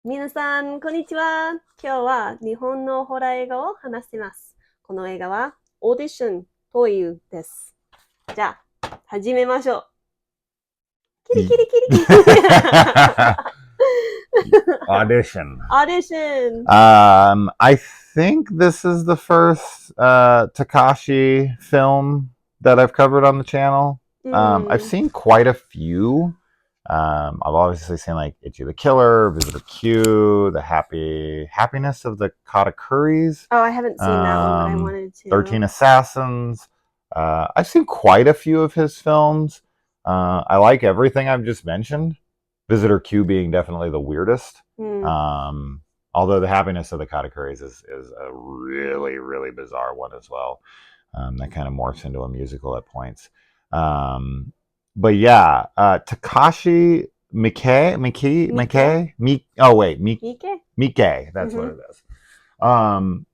皆さん、こんにちは。今日は日本のホラー映画を話しています。この映画はオーディションというです。じゃあ、始めましょう。キリキリキリキリ。Audition. Audition. I think this is the first Takashi film that I've covered on the channel. I've seen quite a few. I've obviously seen like Itchy the Killer, Visitor Q, The Happiness of the Katakuris. Oh, I haven't seen that one, but I wanted to. 13 Assassins. I've seen quite a few of his films. I like everything I've just mentioned. Visitor Q being definitely the weirdest. Although The Happiness of the Katakuris is a really, really bizarre one as well. That kind of morphs into a musical at points. But yeah, Takashi Miike. That's what it is.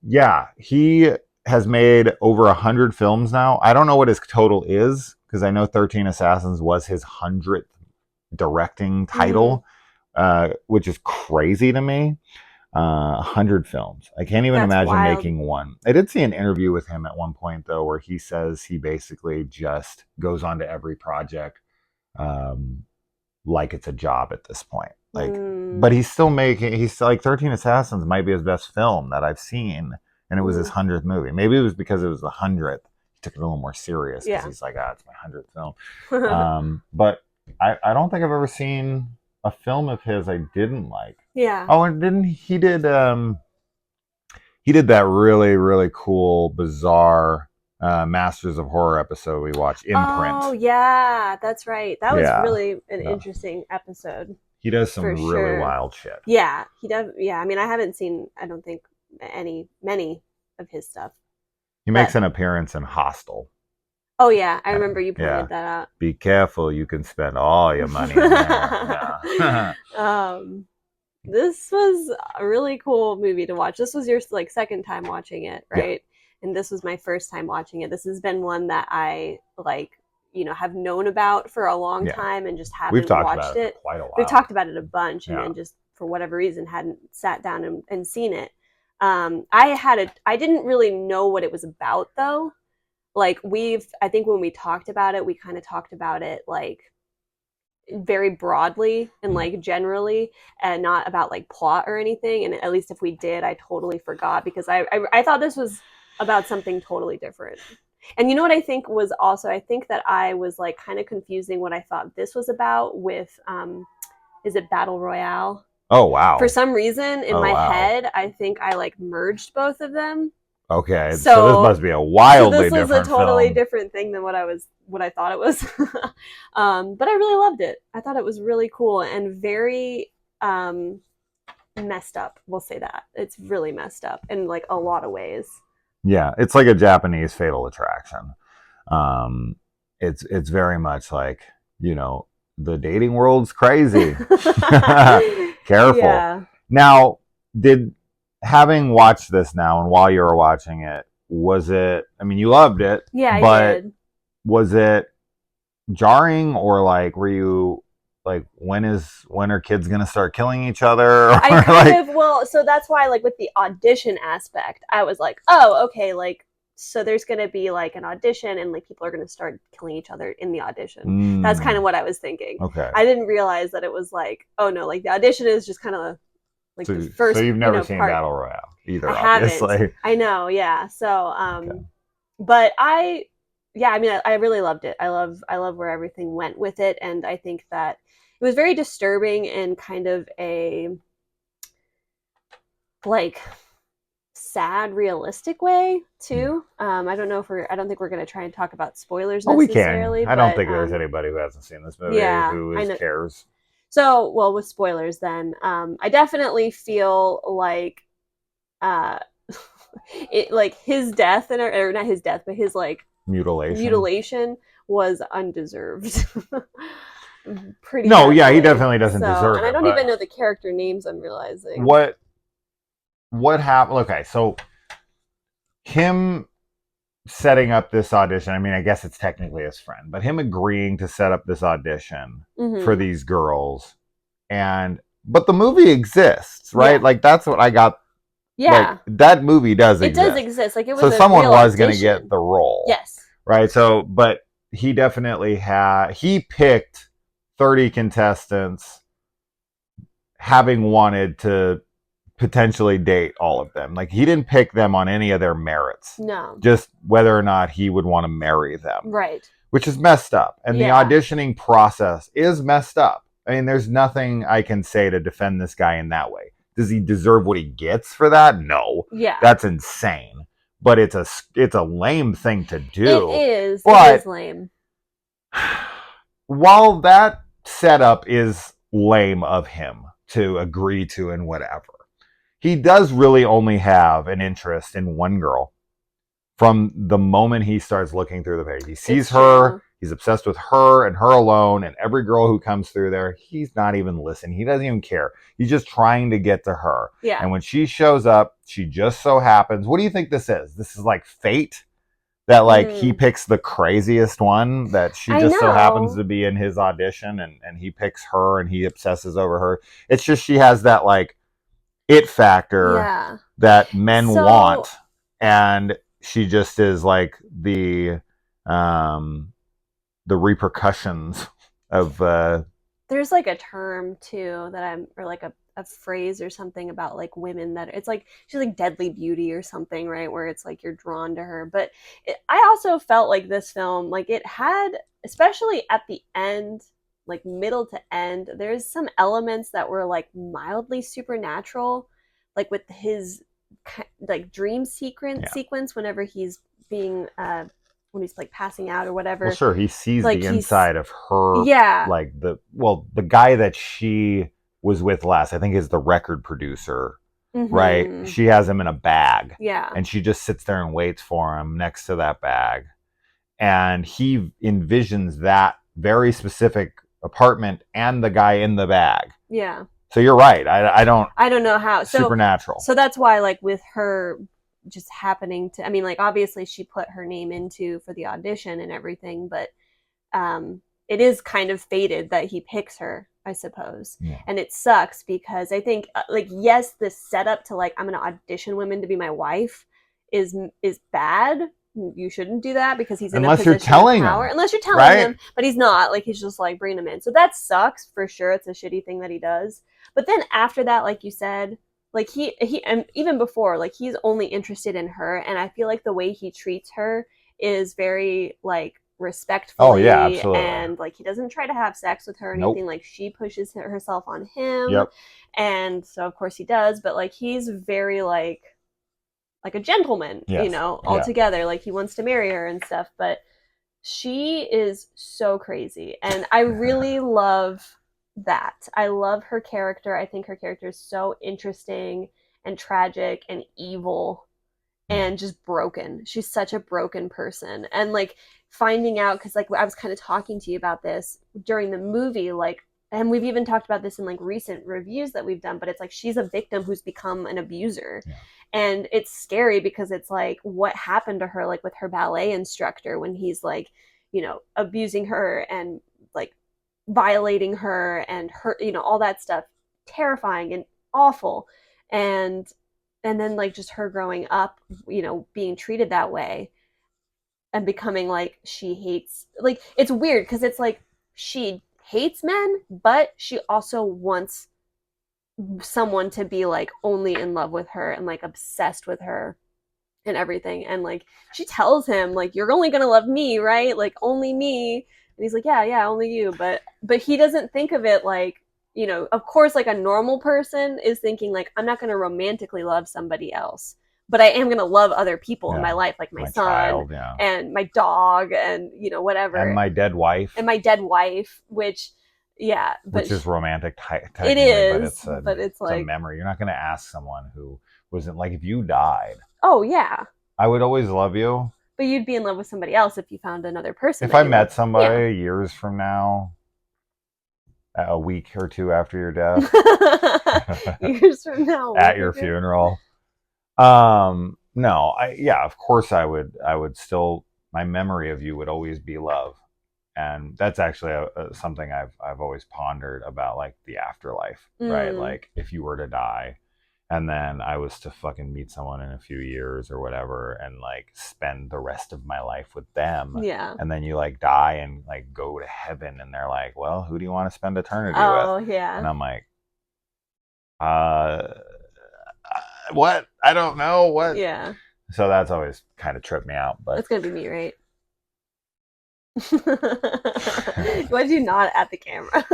Yeah, he has made over 100 films now. I don't know what his total is because I know 13 Assassins was his 100th directing title, which is crazy to me. 100 films. I can't even imagine making one. I did see an interview with him at one point though, where he says he basically just goes on to every project like it's a job at this point. Like, but he's still like 13 Assassins might be his best film that I've seen, and it was his 100th movie. Maybe it was because it was the 100th. He took it a little more serious because he's like, it's my 100th film. But I don't think I've ever seen a film of his I didn't like. Yeah. Oh, and didn't he did that really, really cool, bizarre Masters of Horror episode we watched, Imprint. Oh, yeah, that's right. That was really an interesting episode. He does some really wild shit. Yeah, he does. Yeah, I mean, I haven't seen, I don't think, many of his stuff. He makes an appearance in Hostel. Oh, yeah, I remember you pointed that out. Be careful, you can spend all your money in there. This was a really cool movie to watch. This was your like second time watching it, right? Yeah. And this was my first time watching it. This has been one that I like, have known about for a long time and just haven't watched it. Quite a while. We've talked about it a bunch and just for whatever reason hadn't sat down and seen it. I didn't really know what it was about though. Like I think when we talked about it, we kind of talked about it like very broadly and like generally and not about like plot or anything. And at least if we did, I totally forgot because I thought this was about something totally different. And you know what I think was also, I think that I was like kind of confusing what I thought this was about with, is it Battle Royale? Oh, wow. For some reason in my head, I think I like merged both of them. Okay, so this must be a wildly different film. This was a totally different thing than what I thought it was. But I really loved it. I thought it was really cool and very messed up. We'll say that. It's really messed up in like a lot of ways. Yeah, it's like a Japanese Fatal Attraction. It's very much like, the dating world's crazy. Careful. Yeah. Now, having watched this now and while you were watching it, you loved it. Yeah, but I did. Was it jarring or like, were you like, when are kids going to start killing each other? So that's why like with the audition aspect, I was like, oh, okay, like, so there's going to be like an audition and like people are going to start killing each other in the audition. That's kind of what I was thinking. Okay. I didn't realize that it was like, oh no, like the audition is just kind of like the first. So you've never seen Battle Royale either, obviously. Haven't. I know, yeah. So, but I really loved it. I love where everything went with it, and I think that it was very disturbing and kind of a like sad, realistic way too. I don't think we're going to try and talk about spoilers necessarily. We can. I don't think there's anybody who hasn't seen this movie who cares. So, well, with spoilers then, I definitely feel like it like his death or not his death, but his like mutilation was undeserved. Pretty no, yeah, he definitely doesn't deserve it. And I don't even know the character names, I'm realizing. What happened? Okay, so him setting up this audition, I guess it's technically his friend, but him agreeing to set up this audition for these girls and but the movie exists, right? Yeah. Like that's what I got. Yeah. Like that movie does It exist. does exist. Like it was So a someone real was going to audition. get the role. Yes. Right. So, but he definitely he picked 30 contestants having wanted to potentially date all of them. Like he didn't pick them on any of their merits. No. Just whether or not he would want to marry them. Right. Which is messed up. And Yeah. the auditioning process is messed up. I mean, there's nothing I can say to defend this guy in that way. Does he deserve what he gets for that? No. Yeah. That's insane. But it's a lame thing to do. It is. But it is lame. While that setup is lame of him to agree to and whatever, he does really only have an interest in one girl from the moment he starts looking through the page. He sees her, he's obsessed with her and her alone, and every girl who comes through there, he's not even listening. He doesn't even care. He's just trying to get to her. Yeah. And when she shows up, she just so happens. What do you think this is? This is like fate? That like he picks the craziest one, that she just so happens to be in his audition, and he picks her and he obsesses over her. It's just she has that like it factor that men want, and she just is like the repercussions of there's like a term too that or like a phrase or something about like women that it's like she's like deadly beauty or something, right, where it's like you're drawn to her. But I also felt like this film, like it had, especially at the end, like middle to end, there's some elements that were like mildly supernatural, like with his like dream sequence whenever he's being when he's like passing out or whatever. Well, sure, he sees like the inside of her. Yeah. Like the guy that she was with last, I think, is the record producer, right? She has him in a bag. Yeah. And she just sits there and waits for him next to that bag. And he envisions that very specific apartment and the guy in the bag. Yeah. So you're right. I don't know how. Supernatural. So that's why, like, with her just happening to, I mean, like, obviously she put her name into for the audition and everything, but it is kind of fated that he picks her, I suppose. Yeah. And it sucks because I think, like, yes, the setup to, like, I'm going to audition women to be my wife is bad. You shouldn't do that because he's in a position of power. Unless you're telling him, but he's not. Like, he's just, like, bringing him in. So that sucks for sure. It's a shitty thing that he does. But then after that, like you said, like, he and even before, like, he's only interested in her. And I feel like the way he treats her is very, like, respectfully. Oh, yeah, absolutely. And, like, he doesn't try to have sex with her or anything. Like, she pushes herself on him. Yep. And so, of course, he does. But, like, he's very, like a gentleman, you know, altogether. Like, he wants to marry her and stuff. But she is so crazy. And I really love that. I love her character. I think her character is so interesting and tragic and evil and just broken. She's such a broken person. And, like, finding out, because, like, I was kind of talking to you about this during the movie, like, and we've even talked about this in, like, recent reviews that we've done, but it's like she's a victim who's become an abuser. Yeah. And it's scary because it's like what happened to her, like, with her ballet instructor when he's, like, you know, abusing her and, like, violating her and her, you know, all that stuff. Terrifying and awful. And then, like, just her growing up, you know, being treated that way and becoming, like, she hates, like, it's weird because it's like she hates men, but she also wants someone to be, like, only in love with her and, like, obsessed with her and everything. And, like, she tells him, like, you're only gonna love me, right? Like, only me. And he's like, yeah, only you. But he doesn't think of it like, you know, of course, like, a normal person is thinking, like, I'm not gonna romantically love somebody else, but I am gonna love other people in my life, like my son child, and my dog and, you know, whatever. And my dead wife. Which which is romantic. It is, but it's like a memory. You're not going to ask someone who wasn't, like, if you died. Oh yeah. I would always love you. But you'd be in love with somebody else if you found another person. If I met somebody years from now, a week or two after your death, years from now, at your funeral, no, of course I would still. My memory of you would always be love. and that's actually something I've always pondered about, like the afterlife, right? Like if you were to die, and then I was to fucking meet someone in a few years or whatever, and like spend the rest of my life with them. Yeah. And then you like die and like go to heaven, and they're like, well, who do you want to spend eternity with? Oh, yeah. And I'm like, what? I don't know what. Yeah. So that's always kind of tripped me out. But it's gonna be me, right? Why did you nod at the camera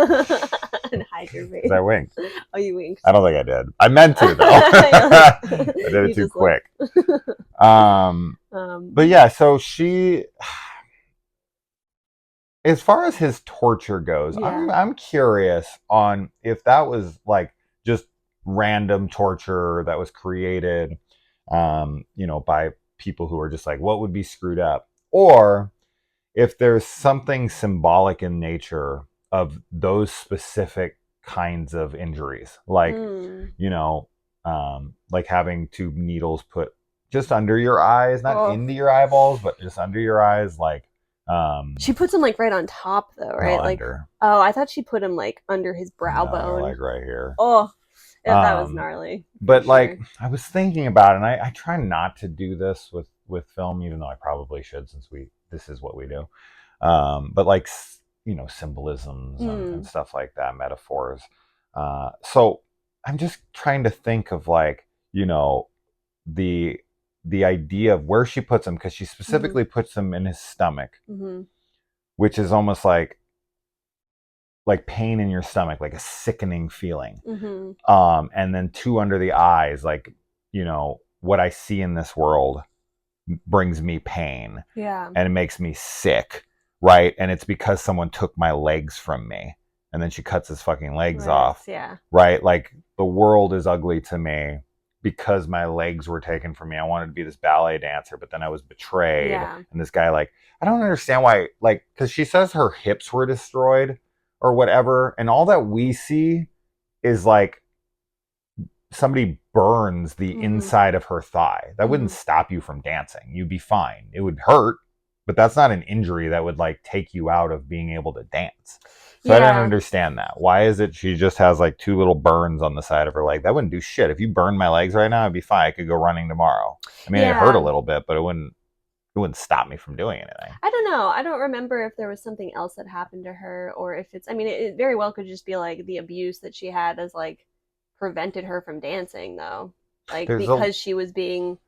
and hide your face? I winked. Oh, you winked. I don't think I did. I meant to though. I did it too quick. But yeah, so she, as far as his torture goes, Yeah. I'm curious on if that was like just random torture that was created, by people who are just like, what would be screwed up, or if there's something symbolic in nature of those specific kinds of injuries, like, like having two needles put just under your eyes, not into your eyeballs, but just under your eyes. Like, she puts him like right on top though, right? No, like under. Oh, I thought she put him like under his brow bone. Like right here. Oh, yeah, that was gnarly. But like, I was thinking about it, and I try not to do this with film, even though I probably should, since this is what we do. But like, symbolisms and stuff like that, metaphors. So I'm just trying to think of like, the idea of where she puts him, because she specifically puts him in his stomach, which is almost like pain in your stomach, like a sickening feeling. And then two under the eyes, like, what I see in this world brings me pain. Yeah. And it makes me sick, right? And it's because someone took my legs from me. And then she cuts his fucking legs off. Yeah. Right? Like, the world is ugly to me because my legs were taken from me. I wanted to be this ballet dancer, but then I was betrayed. Yeah. And this guy, like, I don't understand why, like, because she says her hips were destroyed or whatever, and all that we see is like somebody burns the inside of her thigh. That wouldn't stop you from dancing. You'd be fine. It would hurt, but that's not an injury that would like take you out of being able to dance. So I didn't understand that. Why is it she just has like two little burns on the side of her leg? That wouldn't do shit. If you burned my legs right now, I'd be fine. I could go running tomorrow. I mean, it hurt a little bit, but it wouldn't stop me from doing anything. I don't know. I don't remember if there was something else that happened to her, or if it's, I mean, it very well could just be like the abuse that she had as like prevented her from dancing though. Like, because she was being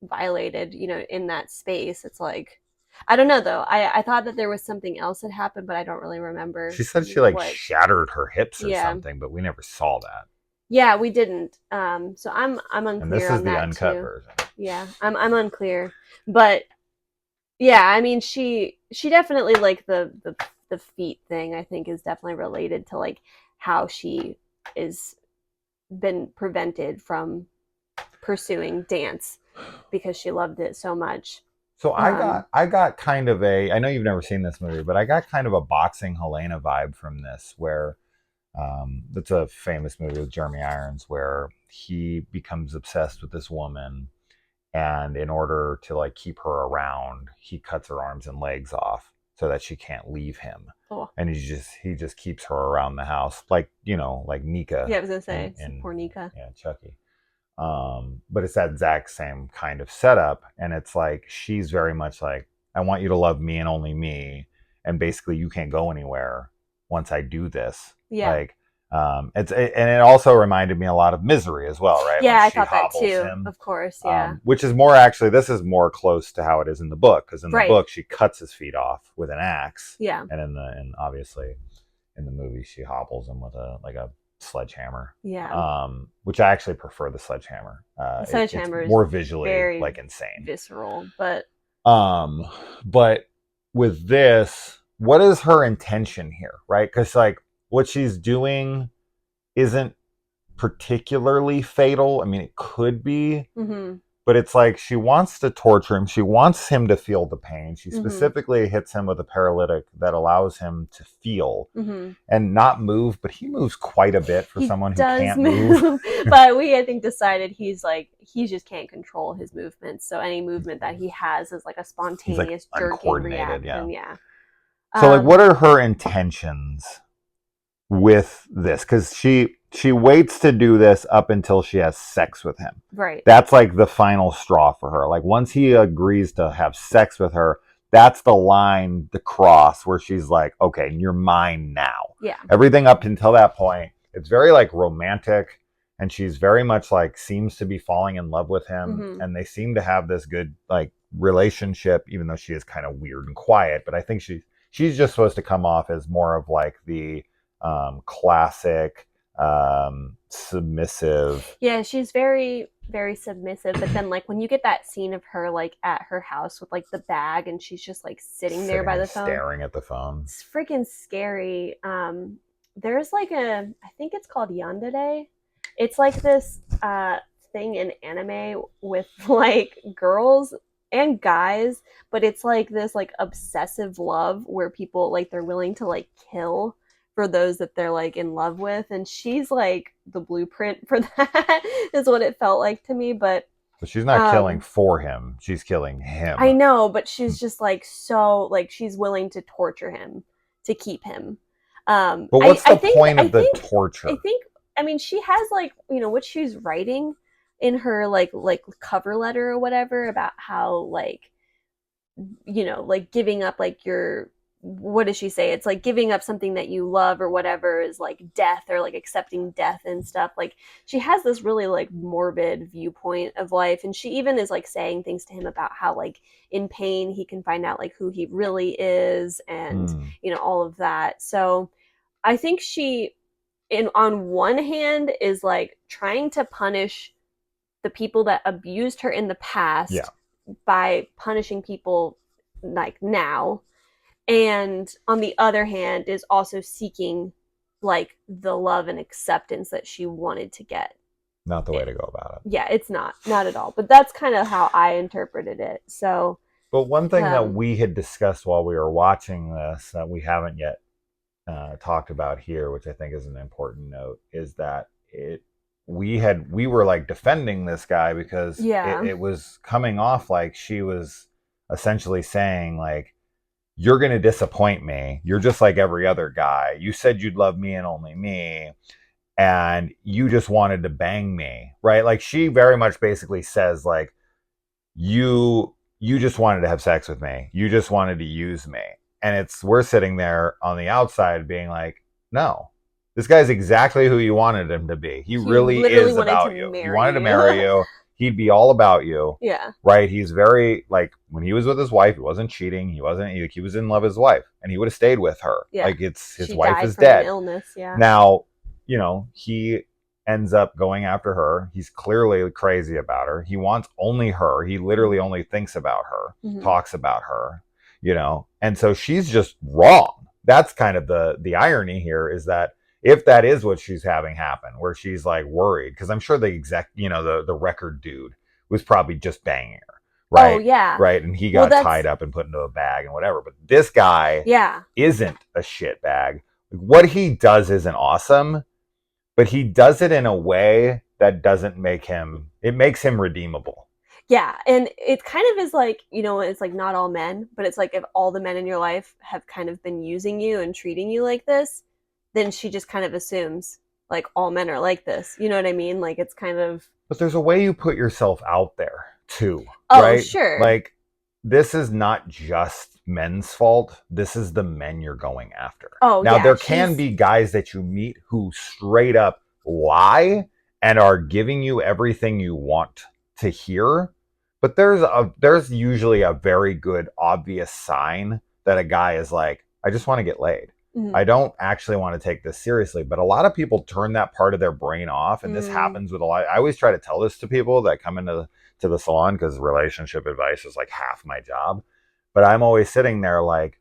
violated, in that space. It's like, I don't know though. I thought that there was something else that happened, but I don't really remember. She said she like shattered her hips or something, but we never saw that. Yeah, we didn't. So I'm unclear. And this is the uncut version. Yeah, I'm unclear. But yeah, I mean, she definitely, like, the feet thing, I think, is definitely related to like how she is been prevented from pursuing dance because she loved it so much. So I got kind of I know you've never seen this movie, but I got kind of a Boxing Helena vibe from this, where it's a famous movie with Jeremy Irons where he becomes obsessed with this woman, and in order to like keep her around, he cuts her arms and legs off so that she can't leave him. Oh. And he just keeps her around the house, like, like Nika. Yeah, I was gonna say, poor Nika. Yeah, Chucky. But it's that exact same kind of setup, and it's like she's very much like, I want you to love me and only me, and basically you can't go anywhere once I do this. Yeah. Like, and it also reminded me a lot of Misery as well, right? Yeah, I thought that too. Of course, yeah. Which is more, actually, this is more close to how it is in the book, because in the book she cuts his feet off with an axe. Yeah. And obviously in the movie she hobbles him with a sledgehammer. Yeah. Which I actually prefer the sledgehammer. The sledgehammer is more visually very like insane, visceral, but with this, what is her intention here, right? Because like what she's doing isn't particularly fatal. I mean, it could be, but it's like she wants to torture him. She wants him to feel the pain. She specifically hits him with a paralytic that allows him to feel and not move, but he moves quite a bit for someone who can't move. But we, I think, decided he just can't control his movements. So any movement that he has is like a spontaneous, jerking reaction. Yeah. So like, what are her intentions with this? Because she waits to do this up until she has sex with him. Right. That's like the final straw for her. Like once he agrees to have sex with her, that's the line to cross where she's like, okay, you're mine now. Yeah. Everything up until that point, it's very like romantic, and she's very much like seems to be falling in love with him, and they seem to have this good like relationship, even though she is kind of weird and quiet. But I think she's just supposed to come off as more of like the classic submissive. Yeah, she's very, very submissive. But then, like, when you get that scene of her, like, at her house with, like, the bag and she's just, like, sitting there by the phone. Staring at the phone. It's freaking scary. There's, like, I think it's called Yandere. It's, like, this thing in anime with, like, girls and guys. But it's, like, this, like, obsessive love where people, like, they're willing to, like, kill for those that they're like in love with, and she's like the blueprint for that is what it felt like to me. But she's not killing for him, she's killing him. I know, but she's just like so like she's willing to torture him to keep him. But what's the point of the torture? I mean she has like, you know, what she's writing in her like cover letter or whatever about how like, you know, like giving up like your, what does she say? It's like giving up something that you love or whatever is like death, or like accepting death and stuff. Like she has this really like morbid viewpoint of life, and she even is like saying things to him about how like in pain he can find out like who he really is, and you know, all of that. So I think she on one hand is like trying to punish the people that abused her in the past by punishing people like now. And on the other hand is also seeking like the love and acceptance that she wanted to get. Not the way to go about it. Yeah, it's not at all. But that's kind of how I interpreted it. So, but one thing that we had discussed while we were watching this that we haven't yet talked about here, which I think is an important note, is that we were like defending this guy because it was coming off like she was essentially saying like, you're going to disappoint me. You're just like every other guy. You said you'd love me and only me, and you just wanted to bang me, right? Like she very much basically says like, you just wanted to have sex with me. You just wanted to use me. And we're sitting there on the outside being like, no, this guy's exactly who you wanted him to be. He really is about you. He wanted to marry you. He'd be all about you. Yeah. Right? He's very, like, when he was with his wife, he wasn't cheating. He was in love with his wife. And he would have stayed with her. Yeah. Like, his she wife died is from dead. An illness, yeah. Now, you know, he ends up going after her. He's clearly crazy about her. He wants only her. He literally only thinks about her, talks about her, you know. And so she's just wrong. That's kind of the irony here, is that if that is what she's having happen, where she's like worried, because I'm sure the record dude was probably just banging her, right? Oh yeah, right. And he got tied up and put into a bag and whatever. But this guy, isn't a shit bag. What he does isn't awesome, but he does it in a way that doesn't make him. It makes him redeemable. Yeah, and it kind of is like, you know, it's like not all men, but it's like if all the men in your life have kind of been using you and treating you like this, then she just kind of assumes like all men are like this. You know what I mean? Like it's kind of. But there's a way you put yourself out there too. Oh, right? Sure. Like this is not just men's fault. This is the men you're going after. Oh, now there can be guys that you meet who straight up lie and are giving you everything you want to hear. But there's usually a very good obvious sign that a guy is like, I just want to get laid. I don't actually want to take this seriously. But a lot of people turn that part of their brain off. And this happens with a lot. I always try to tell this to people that come into the salon, because relationship advice is like half my job. But I'm always sitting there like,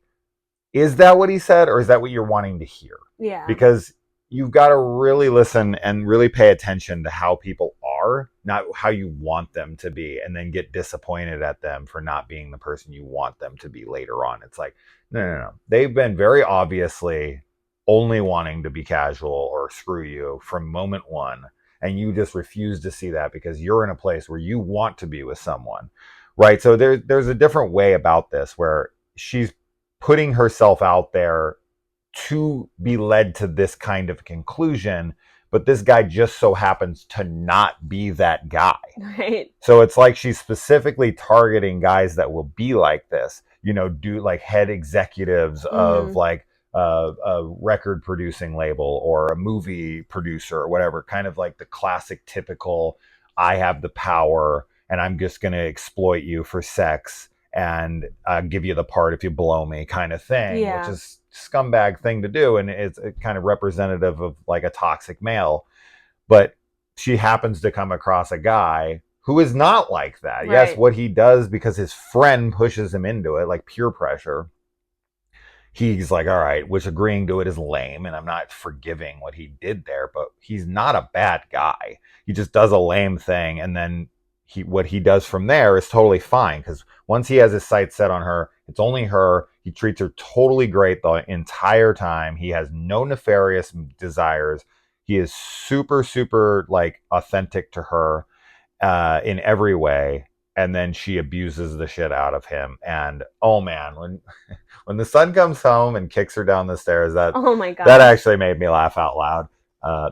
is that what he said? Or is that what you're wanting to hear? Yeah. Because you've got to really listen and really pay attention to how people are, not how you want them to be, and then get disappointed at them for not being the person you want them to be later on. It's like, no. They've been very obviously only wanting to be casual or screw you from moment one. And you just refuse to see that because you're in a place where you want to be with someone. Right. So there's a different way about this where she's putting herself out there to be led to this kind of conclusion, but this guy just so happens to not be that guy. Right. So it's like she's specifically targeting guys that will be like this, you know, do like head executives of like a record producing label or a movie producer or whatever, kind of like the classic typical, I have the power and I'm just going to exploit you for sex and give you the part if you blow me kind of thing, which is scumbag thing to do. And it's kind of representative of like a toxic male. But she happens to come across a guy who is not like that. Right. Yes, what he does because his friend pushes him into it, like peer pressure. He's like, all right, which agreeing to it is lame, and I'm not forgiving what he did there, but he's not a bad guy. He just does a lame thing, and then what he does from there is totally fine, because once he has his sights set on her, it's only her. He treats her totally great the entire time. He has no nefarious desires. He is super, super like authentic to her in every way. And then she abuses the shit out of him. And oh man, when the son comes home and kicks her down the stairs, oh my God, that actually made me laugh out loud.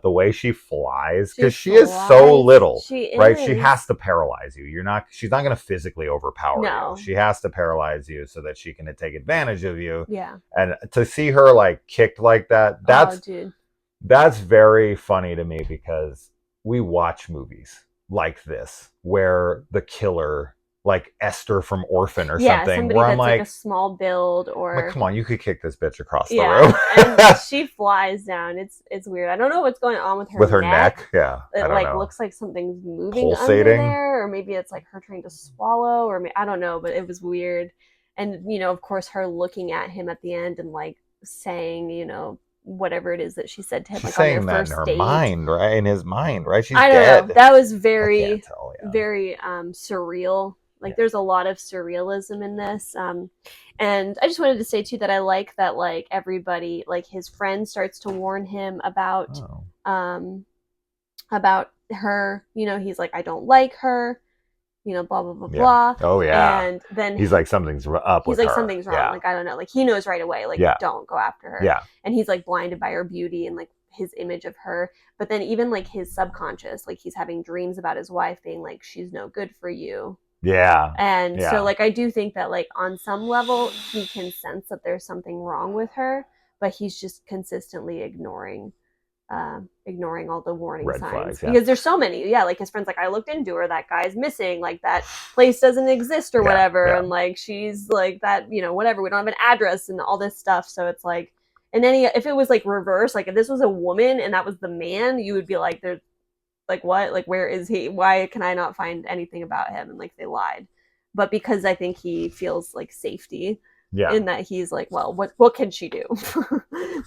The way she flies, because she is so little, right? She has to paralyze you. She's not going to physically overpower you. She has to paralyze you so that she can take advantage of you. Yeah. And to see her like kicked like that, that's very funny to me, because we watch movies like this where the killer, like Esther from Orphan or something, where I'm like a small build, or like, come on, you could kick this bitch across the room. And she flies down. It's weird. I don't know what's going on with her neck. Yeah, it like looks like something's moving under there, or maybe it's like her trying to swallow, or I don't know, but it was weird. And you know, of course, her looking at him at the end and like saying, you know, whatever it is that she said to him, she's like saying on their that first in her date. mind, right? In his mind, right? She's I don't dead. know. That was very, very surreal. Like there's a lot of surrealism in this. And I just wanted to say too that I like that like everybody, like his friend starts to warn him about her. You know, he's like, I don't like her. You know, blah blah blah blah. Oh yeah. And then he's like, something's up. He's like, something's wrong. Like I don't know. Like he knows right away. Like don't go after her. Yeah. And he's like blinded by her beauty and like his image of her. But then even like his subconscious, like he's having dreams about his wife being like, she's no good for you. Yeah. And so like I do think that like on some level he can sense that there's something wrong with her, but he's just consistently ignoring all the warning red signs flags, because there's so many. Like his friend's like, I looked into her, that guy's missing, like that place doesn't exist or whatever, and like she's like that, you know, whatever, we don't have an address and all this stuff. So it's like, and then if it was like reverse, like if this was a woman and that was the man, you would be like, there's like, what, like where is he, why can I not find anything about him, and like they lied. But because I think he feels like safety in that he's like, well, what can she do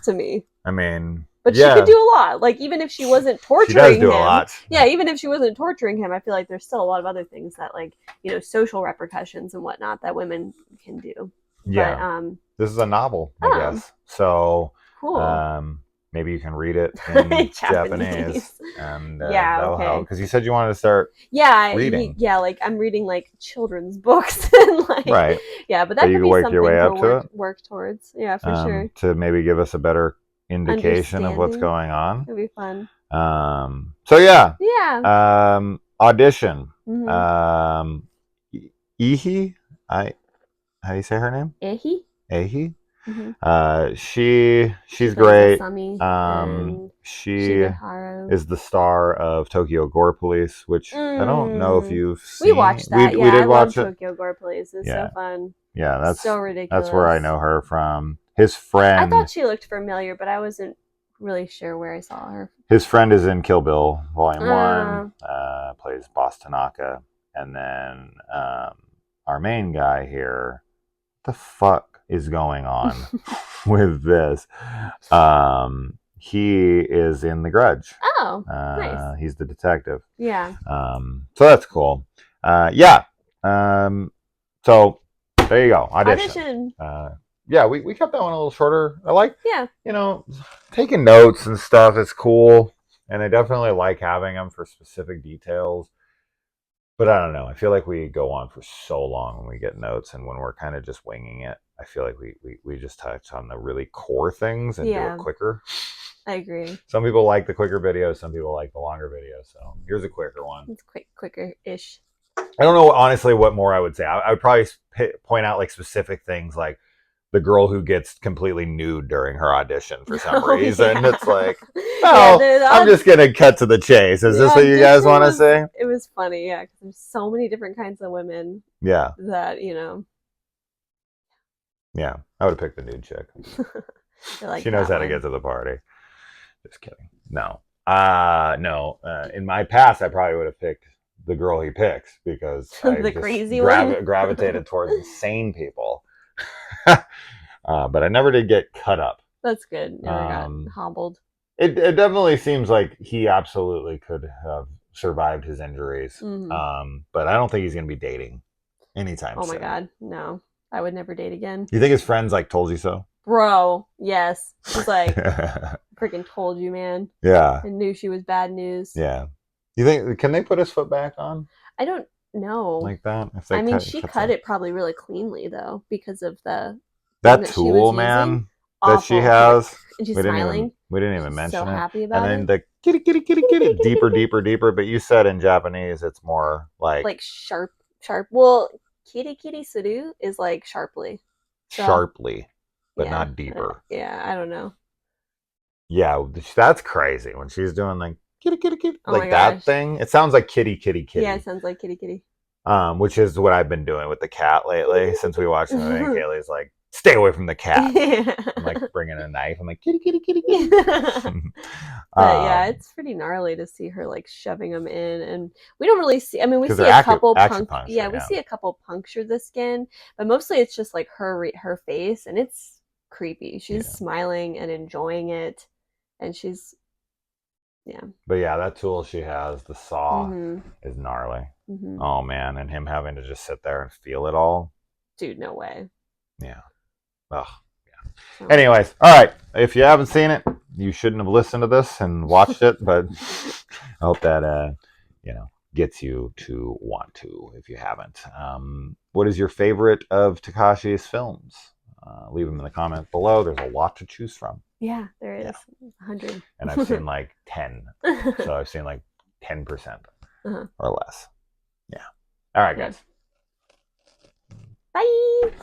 to me? I mean, but she could do a lot. Like even if she wasn't torturing him, she does do a lot. Even if she wasn't torturing him, I feel like there's still a lot of other things that, like, you know, social repercussions and whatnot that women can do. Yeah. But, this is a novel, I guess. So cool. Maybe you can read it in Japanese, and that'll help. Because you said you wanted to start reading. Like I'm reading like children's books and like but that could be work something your way up to work towards. Yeah, for sure. To maybe give us a better indication of what's going on. It'd be fun. Audition. Mm-hmm. Ihi, how do you say her name? Ehi. Mm-hmm. She's great. She Shigeharu is the star of Tokyo Gore Police, which I don't know if you've seen. We watched that. We did watch it. Tokyo Gore Police. It's so fun. Yeah, that's so ridiculous. That's where I know her from. His friend. I thought she looked familiar, but I wasn't really sure where I saw her. His friend is in Kill Bill Volume 1. Plays Boss Tanaka, and then our main guy here. What the fuck is going on with this? He is in The Grudge. Oh, nice. He's the detective. Yeah. So that's cool. So there you go. Audition. We kept that one a little shorter. I like, you know, taking notes and stuff. It's cool. And I definitely like having them for specific details. But I don't know. I feel like we go on for so long when we get notes and when we're kind of just winging it. I feel like we just touch on the really core things and do it quicker. I agree. Some people like the quicker videos. Some people like the longer videos. So here's a quicker one. It's quicker-ish. I don't know, honestly, what more I would say. I would probably point out like specific things, like the girl who gets completely nude during her audition for some reason. Yeah. It's like, I'm just going to cut to the chase. Is this what you guys want to see? It was funny, yeah, because there's so many different kinds of women. Yeah. That, you know. Yeah, I would have picked the nude chick. Like she knows how to get to the party. Just kidding. No. No. In my past, I probably would have picked the girl he picks because I the crazy one gravitated towards insane people. But I never did get cut up. That's good. Never got hobbled. It definitely seems like he absolutely could have survived his injuries. But I don't think he's going to be dating anytime soon. Oh my God, no. I would never date again. You think his friends like told you so? Bro, yes. He's like, freaking told you, man. Yeah. I knew she was bad news. Yeah. You think, can they put his foot back on? I don't know. Like that? I mean, she cut it probably really cleanly, though, because of that tool, man, that she has. And she's smiling. We didn't even mention it. So happy about it. And then the kitty, deeper. But you said in Japanese, it's more like sharp. Well, kitty suru is like sharply. So, sharply, but not deeper. Yeah, I don't know. Yeah, that's crazy when she's doing like kitty, like that thing. It sounds like kitty. Yeah, it sounds like kitty. Which is what I've been doing with the cat lately since we watched the movie. Kaylee's like, stay away from the cat. I'm like bringing a knife. I'm like, kitty. But yeah, it's pretty gnarly to see her like shoving them in, and we don't really see. I mean, we see a couple we see a couple puncture the skin, but mostly it's just like her face, and it's creepy. She's smiling and enjoying it, and she's But yeah, that tool she has, the saw, is gnarly. Oh man, and him having to just sit there and feel it all. Dude, no way. Yeah. Ugh. Yeah. Anyways, all right. If you haven't seen it, you shouldn't have listened to this and watched it, but I hope that gets you to want to if you haven't. What is your favorite of Takashi's films? Leave them in the comments below. There's a lot to choose from. Yeah, there is. 100. And I've seen like 10. So I've seen like 10% or less. Yeah. All right, guys. Bye.